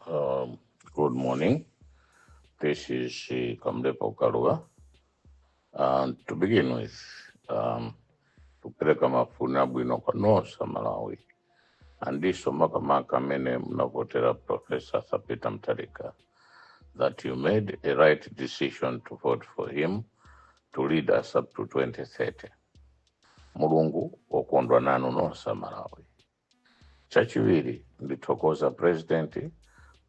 Good morning. This is KAMLEPO KALUA. To begin with, tupeleka mafuna bwino kwa nosa Malawi. Andiso makamaka mene mnavotera Professor Sapita Mtarika that you made a right decision to vote for him to lead us up to 2030. Mulungu okondwa nanu nosa Malawi. Chachiviri nditokoza presidenti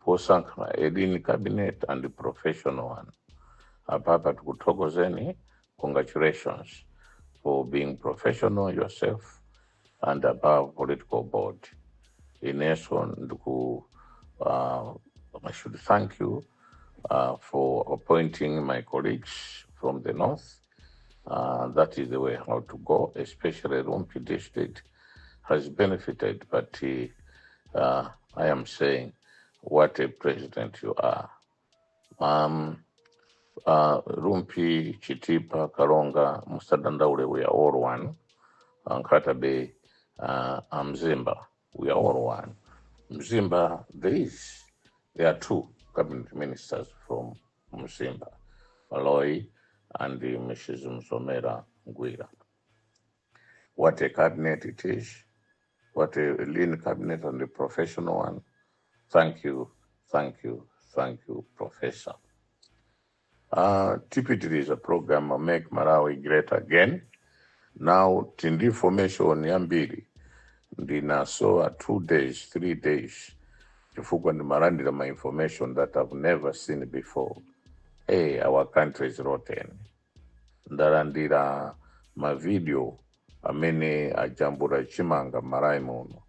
posankha edini cabinet and the professional one. Apapa tukuthokozeni, congratulations for being professional yourself and above political board. Ineso I should thank you for appointing my colleagues from the north. That is the way how to go, especially Rumpi district has benefited, but I am saying, what a president you are. Rumpi, Chitipa, Kalonga, Musadandaule, we are all one. Nkatabe, Mzimba, we are all one. Mzimba, there are two cabinet ministers from Mzimba, MALAWI and Mrs. Msomera Ngwira. What a cabinet it is, what a lean cabinet and a professional one. Thank you, Professor. TPT is a program Make Malawi Great Again. Now, tindi formation yambiri, ndina so 2 days, 3 days, chifukwa ndi marandira my information that I've never seen before. Hey, our country is rotten. Ndarandira ma video amene ajambura chimanga marai muno,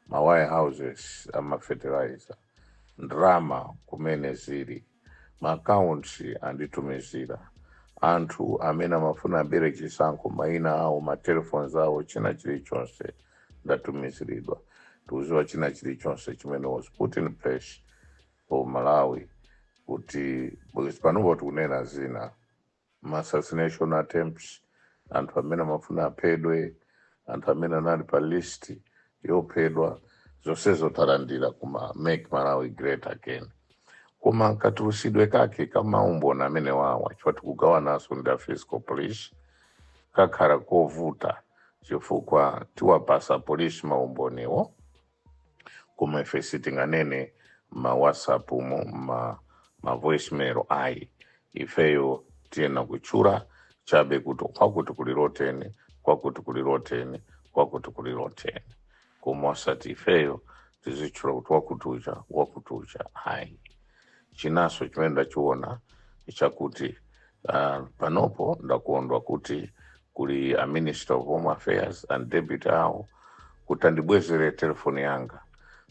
mawire houses ama fertilizer, ndrama kumene ziri, maakaunti anditumizira, anthu amene amafuna abere chisankho maina awo matelefoni awo china chilichonse ndatumiziridwa. Tuziwa china chilichonse chimene was put in place for Malawi kuti panopo tikunena zina assassination attempts, anthu amene amafuna aphedwe, anthu amene anali pa list yophedwa, zonsezo tarandira kuma Make Malawi Great Again. Kuma katulusidwe kake kama umbona amene wawa chifukwa tikugawa naso ndi fiscal police kakhala kovuta chifukwa tiwapasa polisi maumboniwo kuma ife sitinganene ma WhatsApp ma voicemail ayi ifeyo tiyena kuchura chabe kuti kwakuti kuliroteni kuma wasati ifeyo tizichura kuti wakutucha ayi. Chinaso chimene ndachiona chakuti panopo ndakondwa kuti kuli a Minister of Home Affairs and Deputy awo kuti andibwezere telefoni yanga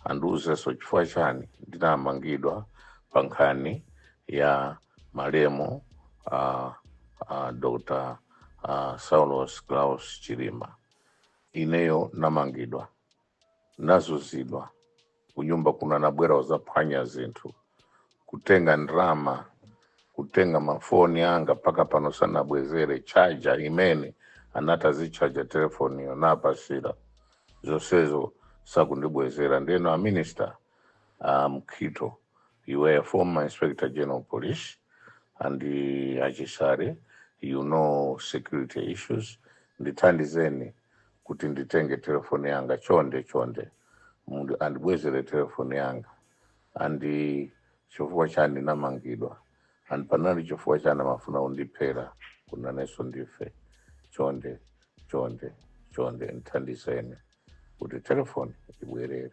andiuzeso chifukwa chani ndinamangidwa pa nkhani ya malemu Dr. Saulos Klaus Chilima. Ineyo namangidwa, nazuzidwa, kunyumba kuna nabwera wazaphwanya zinthu, kutenga ndrama, kutenga mafoni yanga paka pano sana bwezere charger imene anatazichaja telefoni yo napasira zosezo sakundibwezera. Ndeno a minister Mkito, you were a former Inspector General Police and achisari, you know security issues. Ndithandizeni kuti nditenge telefoni yanga chonde mundu andibwezere telefoni yanga andi chifukwa chani namangidwa and panali chifukwa chani mafuna undipera kuna neso ndife chonde nthandizeni kuti telefoni ibwerere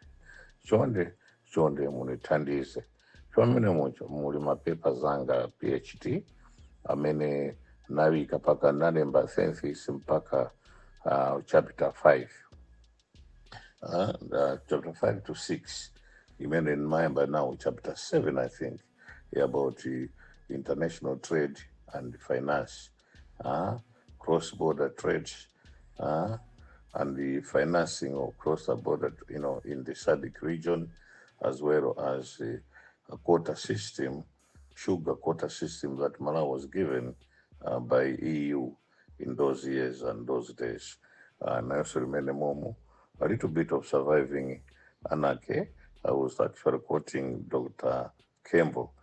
chonde munithandize. Chomene mucho muli mapepa zanga PhD amene nawika paka nalemba census mpaka chapter 5 chapter 5 to 6 imene in mind by now chapter 7 I think about international trade and finance, cross-border trade, and the financing of cross-border, in the SADC region, as well as a quota system, sugar quota system that Malawi was given by EU in those years and those days. And I also remember a little bit of surviving anarchy I was actually quoting Dr. Campbell.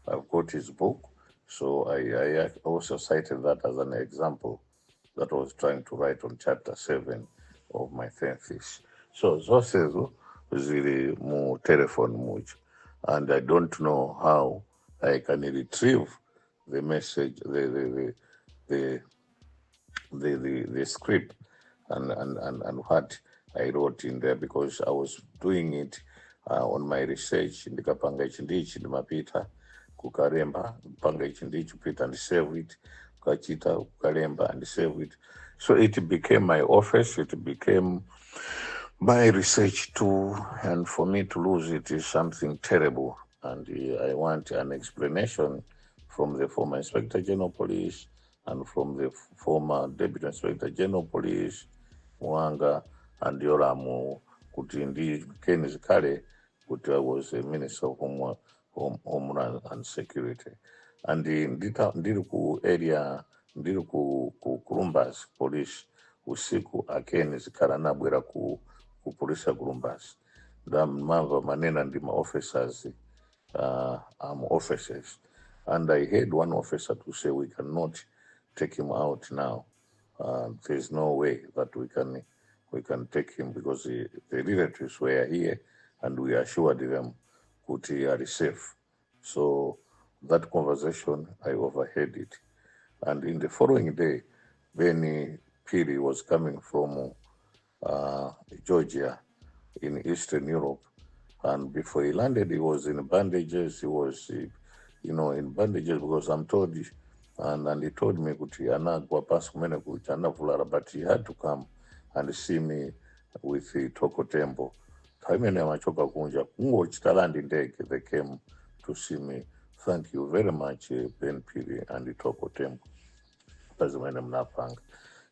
I've got his book, so I also cited that as an example that I was trying to write on chapter 7 of my thesis. So zosezo zili mu telephone much, and I don't know how I can retrieve the message, the script and what I wrote in there, because I was doing it on my research. Ndikapanga ichi ndichi ndimapita kukalemba, panga ichi ndichi pita and save it, kachita kukalemba and save it. So it became my office, it became my research tool, and for me to lose it is something terrible. And I want an explanation from the former Inspector General Police and from the former Deputy Inspector General Police, Mwanga, and Yoramu, kuti ndi Ken Zikale, kuti I was a Minister of Homeland and Security. And ndiri ku area, ndiri ku Columbus Police, usiku Ken Zikale anabwera ku police ya Columbus. Ndamva manena ndi ma officers, officers. And I heard one officer to say, we cannot take him out now. There's no way that we can take him, because the relatives were here and we assured them that he is safe. So that conversation, I overheard it. And in the following day, Benny Piri was coming from Georgia in Eastern Europe. And before he landed, he was in bandages. He was, in bandages, because I'm told, and he told me but he had to come and see me with the Toko Temple. They came to see me. Thank you very much, Ben Piri and the Toko Temple.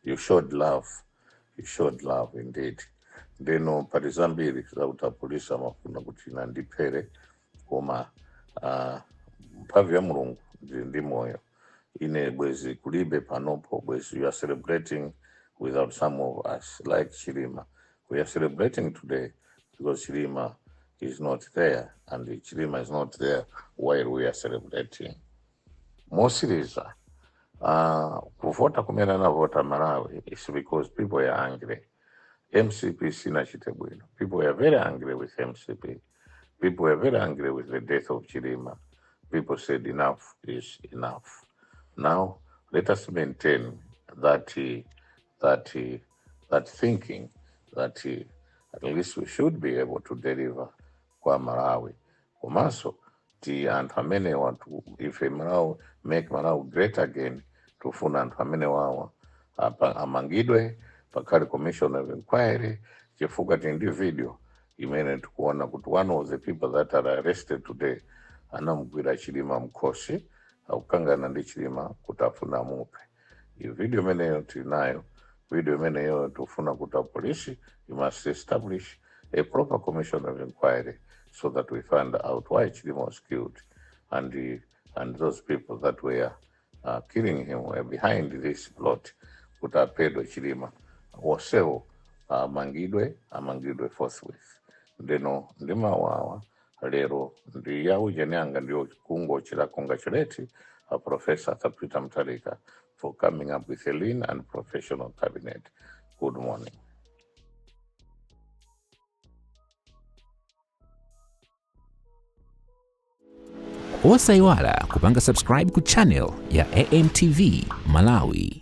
You showed love. You showed love indeed. Ndeno parizambiri zauta polisi amafuna kuti nandipere koma mpavi ya Mulungu ndi moyo. Ine bwezi kulibe panopo, bwezi you are celebrating without some of us, like Chilima. We are celebrating today because Chilima is not there, and Chilima is not there while we are celebrating. Mostly, kuvota kumena na vota Malawi is because people are angry. MCP sina chitebwino. People were very angry with MCP. People were very angry with the death of Chilima. People said enough is enough. Now let us maintain that thinking that at least we should be able to deliver kwa Malawi. Komaso ti antamene watu, if Malawi make Malawi great again, tufuna antamene wawa amangidwe pakali commission of inquiry chifuka tindi video imene tukuona kuti one of the people that are arrested today anamugwira Chilima mkosi aukangana ndi Chilima kutafuna mupe. Iyo video imeneyo tinayo, video imeneyo tufuna kuta polisi, you must establish a proper commission of inquiry so that we find out why Chilima was killed, and those people that were killing him were behind this plot. Kuta pedo Chilima waseo amangidwe forthwith. Ndeno ndima wawa lero ndi yawu jenyanga ndio kungo chila congratulate Professor Tapita Mtalika for coming up with a lean and professional cabinet. Good morning. Osaiwala kupanga subscribe ku channel ya AMTV Malawi.